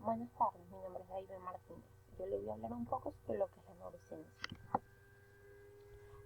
Buenas tardes, mi nombre es David Martínez. Yo le voy a hablar un poco sobre lo que es la neurociencia.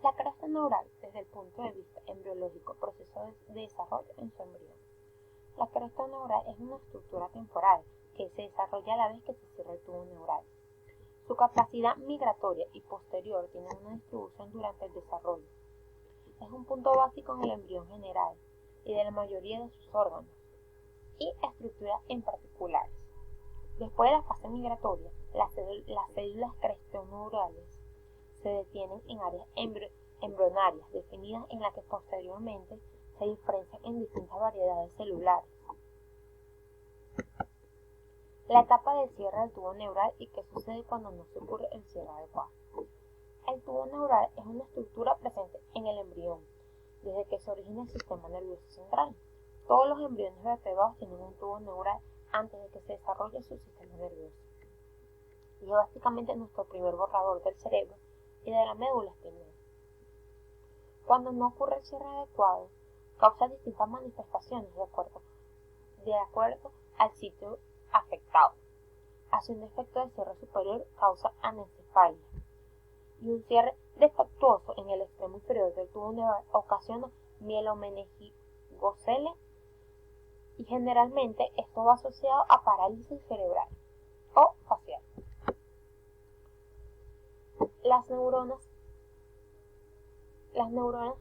La cresta neural, desde el punto de vista embriológico, proceso de desarrollo en su embrión. La cresta neural es una estructura temporal que se desarrolla a la vez que se cierra el tubo neural. Su capacidad migratoria y posterior tiene una distribución durante el desarrollo. Es un punto básico en el embrión general y de la mayoría de sus órganos y estructuras en particulares. Después de la fase migratoria, las células cresteoneurales se detienen en áreas embrionarias definidas en las que posteriormente se diferencian en distintas variedades celulares. La etapa del cierre del tubo neural y qué sucede cuando no se ocurre el cierre adecuado. El tubo neural es una estructura presente en el embrión desde que se origina el sistema nervioso central. Todos los embriones vertebrados tienen un tubo neural antes de que se desarrolle su sistema nervioso. Y es básicamente nuestro primer borrador del cerebro y de la médula espinal. Cuando no ocurre el cierre adecuado, causa distintas manifestaciones de acuerdo al sitio afectado. Así, un defecto del cierre superior causa anencefalia y un cierre defectuoso en el extremo inferior del tubo neural ocasiona mielomeningocele y generalmente esto va asociado a parálisis cerebral o facial. Las neuronas,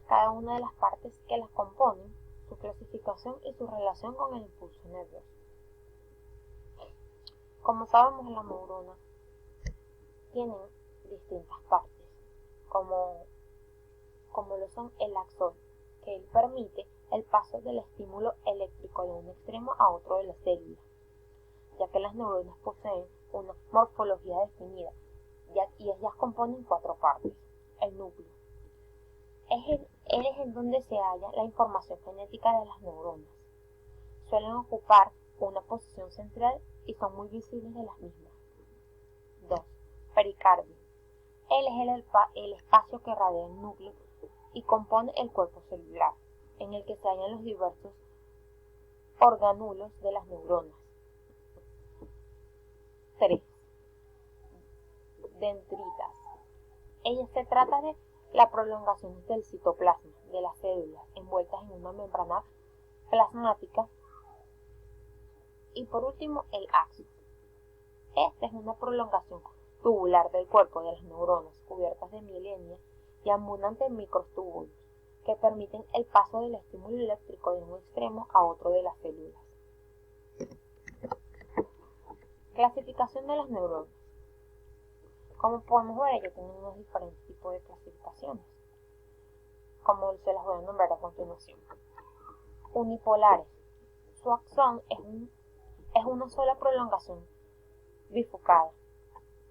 cada una de las partes que las componen, su clasificación y su relación con el impulso nervioso. Como sabemos, las neuronas tienen distintas partes, como lo son el axón, que permite el paso del estímulo eléctrico de un extremo a otro de la célula, ya que las neuronas poseen una morfología definida y ellas componen 4 partes. El núcleo es en donde se halla la información genética de las neuronas. Suelen ocupar una posición central y son muy visibles de las mismas. 2. Pericardio. Él es el espacio que rodea el núcleo y compone el cuerpo celular, en el que se hallan los diversos orgánulos de las neuronas. 3. Dendritas. Se trata de la prolongación del citoplasma de las células envueltas en una membrana plasmática. Y por último, el axón. Esta es una prolongación tubular del cuerpo de las neuronas cubiertas de mielina y abundantes microtúbulos que permiten el paso del estímulo eléctrico de un extremo a otro de las células. Clasificación de las neuronas. Como podemos ver, ellos tienen unos diferentes tipos de clasificaciones, como se las voy a nombrar a continuación. Unipolares. Su axón es una sola prolongación bifurcada.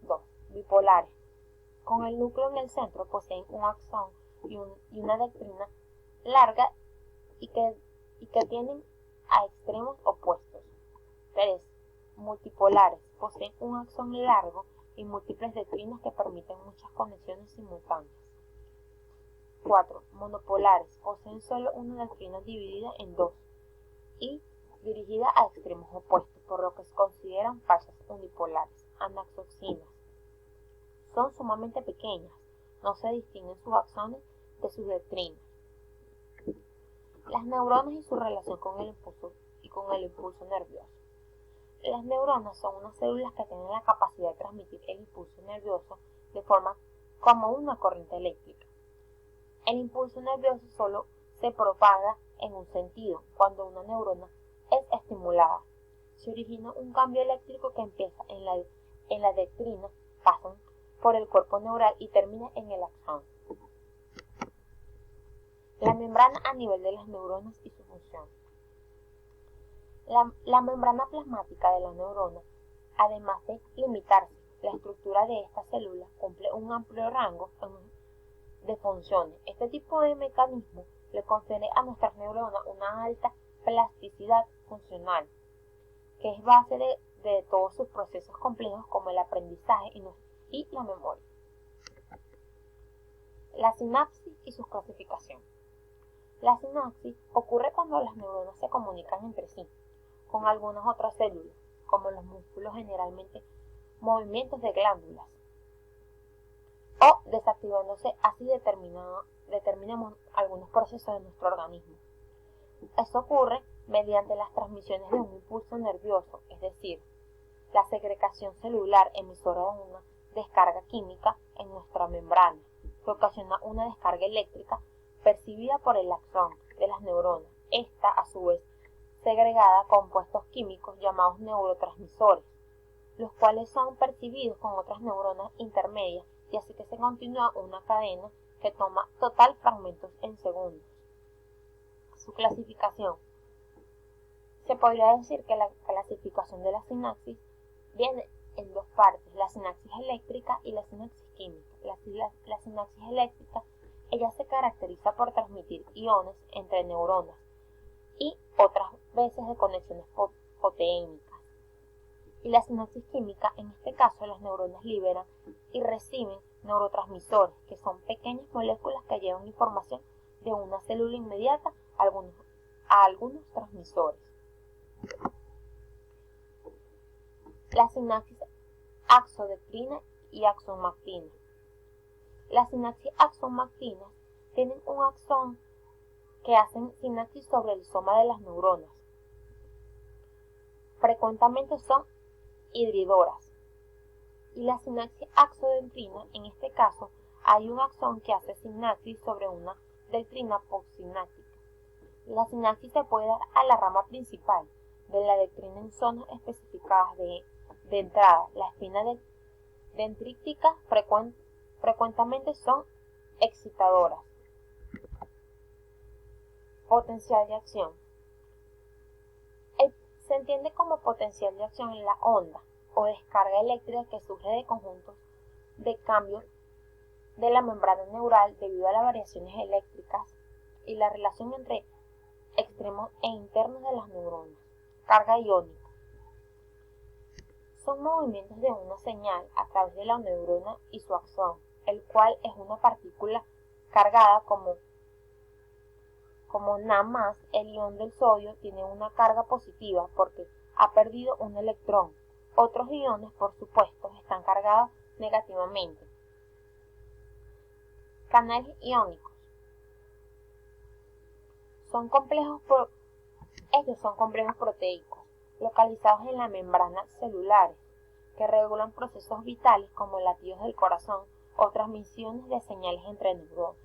2. Bipolares. Con el núcleo en el centro poseen un axón y una dendrina larga y que tienen a extremos opuestos. 3. Multipolares. Poseen un axón largo y múltiples dendrinas que permiten muchas conexiones simultáneas. 4. Monopolares. Poseen solo una dendrina dividida en 2 y dirigida a extremos opuestos, por lo que se consideran falsas unipolares. Anaxoxinas. Son sumamente pequeñas, no se distinguen sus axones de sus dendrinas. Las neuronas y su relación con el impulso nervioso. Las neuronas son unas células que tienen la capacidad de transmitir el impulso nervioso de forma como una corriente eléctrica. El impulso nervioso solo se propaga en un sentido. Cuando una neurona es estimulada, se origina un cambio eléctrico que empieza en la dendrina, pasa por el cuerpo neural y termina en el axón. La membrana a nivel de las neuronas y su función. La membrana plasmática de la neurona, además de limitarse la estructura de esta célula, cumple un amplio rango de funciones. Este tipo de mecanismo le confiere a nuestras neuronas una alta plasticidad funcional, que es base de todos sus procesos complejos como el aprendizaje y la memoria. La sinapsis y su clasificación. La sinapsis ocurre cuando las neuronas se comunican entre sí con algunas otras células, como los músculos generalmente movimientos de glándulas, o desactivándose así determinamos algunos procesos de nuestro organismo. Esto ocurre mediante las transmisiones de un impulso nervioso, es decir, la segregación celular emisora de una descarga química en nuestra membrana, que ocasiona una descarga eléctrica percibida por el axón de las neuronas. Esta, a su vez, segregada compuestos químicos llamados neurotransmisores, los cuales son percibidos con otras neuronas intermedias y así que se continúa una cadena que toma total fragmentos en segundos. Su clasificación. Se podría decir que la clasificación de la sinapsis viene en dos partes, la sinapsis eléctrica y la sinapsis química. La sinapsis eléctrica, ella se caracteriza por transmitir iones entre neuronas y otras veces de conexiones fotoémicas. Y la sinapsis química, en este caso, las neuronas liberan y reciben neurotransmisores, que son pequeñas moléculas que llevan información de una célula inmediata a algunos transmisores. La sinapsis axodecrina y axonmactina. Las sinapsis axonmactinas tienen un axón que hacen sinapsis sobre el soma de las neuronas. Frecuentemente son hidridoras. Y la sinapsis axodentrina, en este caso, hay un axón que hace sinapsis sobre una dentrina postsináptica. La sinapsis se puede dar a la rama principal de la dentrina en zonas especificadas de entrada. La espina dendrítica frecuentemente son excitadoras. Potencial de acción. Se entiende como potencial de acción en la onda o descarga eléctrica que surge de conjuntos de cambios de la membrana neural debido a las variaciones eléctricas y la relación entre extremos e internos de las neuronas. Carga iónica. Son movimientos de una señal a través de la neurona y su axón, el cual es una partícula cargada como nada más el ion del sodio tiene una carga positiva porque ha perdido un electrón. Otros iones, por supuesto, están cargados negativamente. Canales iónicos. Ellos son complejos proteicos, localizados en la membrana celulares, que regulan procesos vitales como latidos del corazón o transmisiones de señales entre neuronas.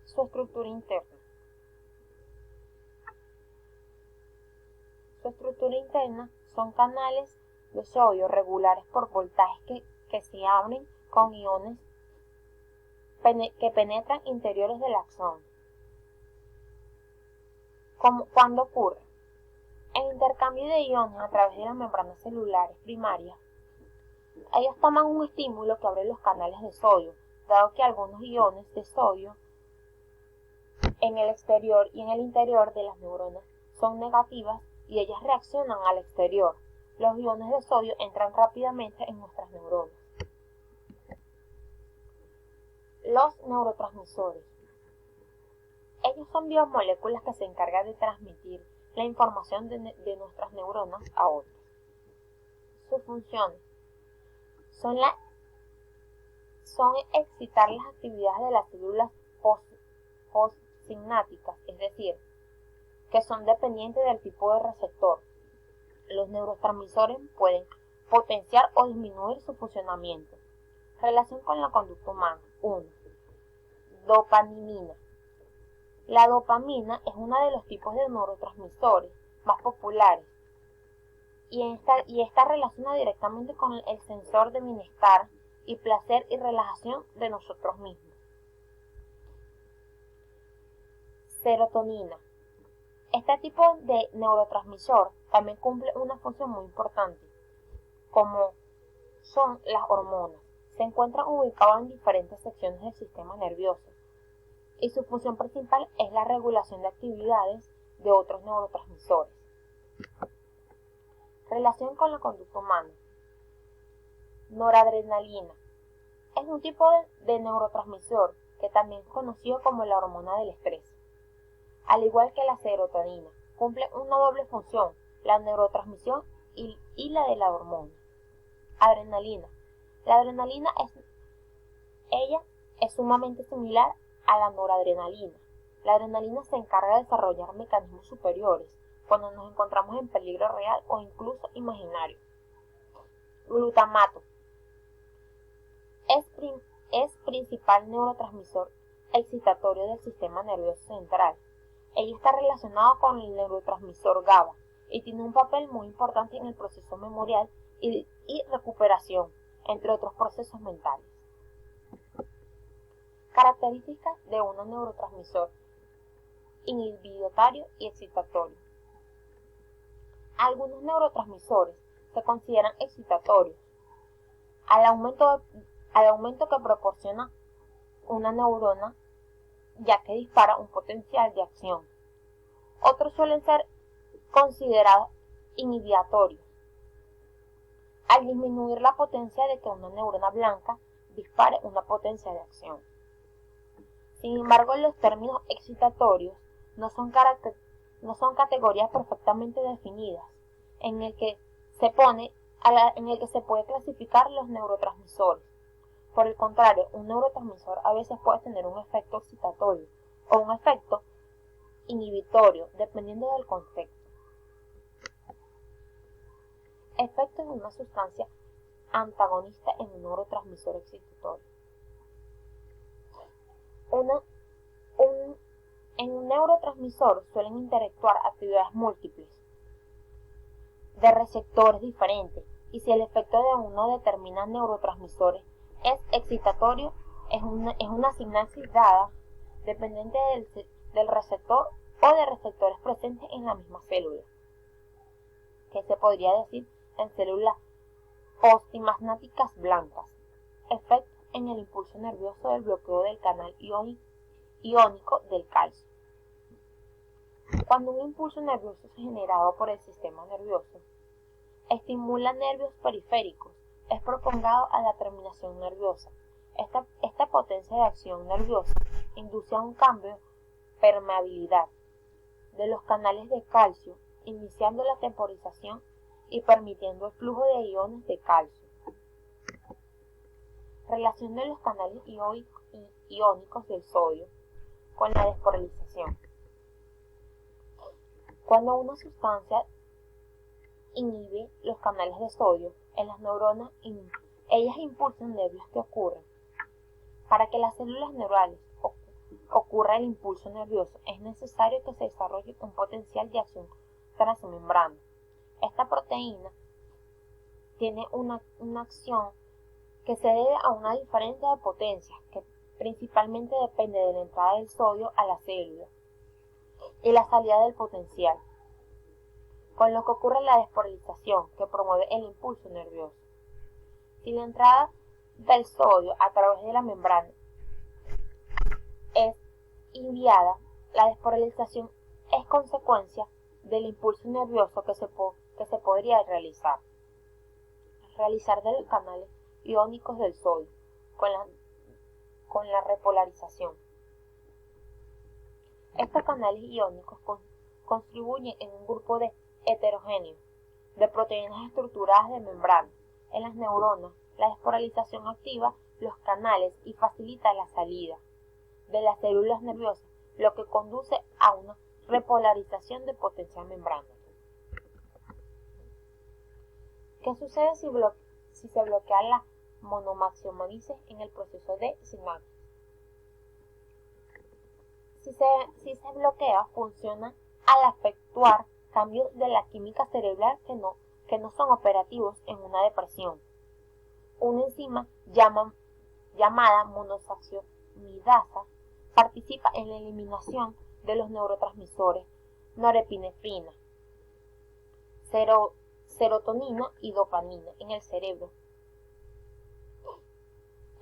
Su estructura interna. Su estructura interna son canales de sodio regulares por voltaje que se abren con iones que penetran interiores del axón. ¿Cuándo ocurre? El intercambio de iones a través de las membranas celulares primarias. Ellos toman un estímulo que abre los canales de sodio, dado que algunos iones de sodio en el exterior y en el interior de las neuronas son negativas y ellas reaccionan al exterior. Los iones de sodio entran rápidamente en nuestras neuronas. Los neurotransmisores. Ellos son biomoléculas que se encargan de transmitir la información de nuestras neuronas a otras. Sus funciones son excitar las actividades de las células postsinápticas, es decir, que son dependientes del tipo de receptor. Los neurotransmisores pueden potenciar o disminuir su funcionamiento. Relación con la conducta humana. 1. Dopamina. La dopamina es uno de los tipos de neurotransmisores más populares y esta relaciona directamente con el sensor de bienestar y placer y relajación de nosotros mismos. Serotonina. Este tipo de neurotransmisor también cumple una función muy importante, como son las hormonas. Se encuentran ubicados en diferentes secciones del sistema nervioso y su función principal es la regulación de actividades de otros neurotransmisores. Relación con la conducta humana. Noradrenalina. Es un tipo de neurotransmisor que también es conocido como la hormona del estrés. Al igual que la serotonina, cumple una doble función, la neurotransmisión y la de la hormona. Adrenalina. La adrenalina es sumamente similar a la noradrenalina. La adrenalina se encarga de desarrollar mecanismos superiores cuando nos encontramos en peligro real o incluso imaginario. Glutamato. Es principal neurotransmisor excitatorio del sistema nervioso central. Ello está relacionado con el neurotransmisor GABA y tiene un papel muy importante en el proceso memorial y recuperación, entre otros procesos mentales. Características de un neurotransmisor inhibitorio y excitatorio. Algunos neurotransmisores se consideran excitatorios al aumento que proporciona una neurona, ya que dispara un potencial de acción. Otros suelen ser considerados inhibitorios al disminuir la potencia de que una neurona blanca dispare una potencia de acción. Sin embargo, los términos excitatorios no son categorías perfectamente definidas en el que se puede clasificar los neurotransmisores. Por el contrario, un neurotransmisor a veces puede tener un efecto excitatorio o un efecto inhibitorio, dependiendo del contexto. Efectos de una sustancia antagonista en un neurotransmisor excitatorio. En un neurotransmisor suelen interactuar actividades múltiples de receptores diferentes, y si el efecto de uno determina neurotransmisores es excitatorio, es una sinapsis dada dependiente del receptor o de receptores presentes en la misma célula, que se podría decir en células postsinápticas blancas. Efectos en el impulso nervioso del bloqueo del canal iónico del calcio. Cuando un impulso nervioso es generado por el sistema nervioso, estimula nervios periféricos, es propagado a la terminación nerviosa. Esta potencia de acción nerviosa induce a un cambio de permeabilidad de los canales de calcio, iniciando la temporización y permitiendo el flujo de iones de calcio. Relación de los canales iónicos del sodio con la despolarización. Cuando una sustancia inhibe los canales de sodio en las neuronas, ellas impulsan nervios que ocurren. Para que las células neurales ocurra el impulso nervioso, es necesario que se desarrolle un potencial de acción transmembrana. Esta proteína tiene una acción que se debe a una diferencia de potencias que principalmente depende de la entrada del sodio a la célula y la salida del potencial, con lo que ocurre la despolarización que promueve el impulso nervioso. Si la entrada del sodio a través de la membrana es inhibiada, la despolarización es consecuencia del impulso nervioso que se podría realizar de los canales iónicos del sodio con la repolarización. Estos canales iónicos contribuyen en un grupo heterogéneo de proteínas estructuradas de membrana. En las neuronas, la despolarización activa los canales y facilita la salida de las células nerviosas, lo que conduce a una repolarización de potencial membrana. ¿Qué sucede si se bloquea la monomaxiomólisis en el proceso de sinapsis? Si se bloquea, funciona al efectuar cambios de la química cerebral que no son operativos en una depresión. Una enzima llamada monosaccharomidasa participa en la eliminación de los neurotransmisores norepinefrina, serotonina y dopamina en el cerebro.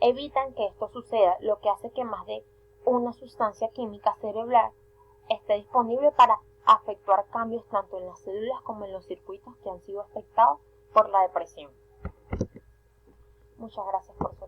Evitan que esto suceda, lo que hace que más de una sustancia química cerebral esté disponible para efectuar cambios tanto en las células como en los circuitos que han sido afectados por la depresión. Muchas gracias por su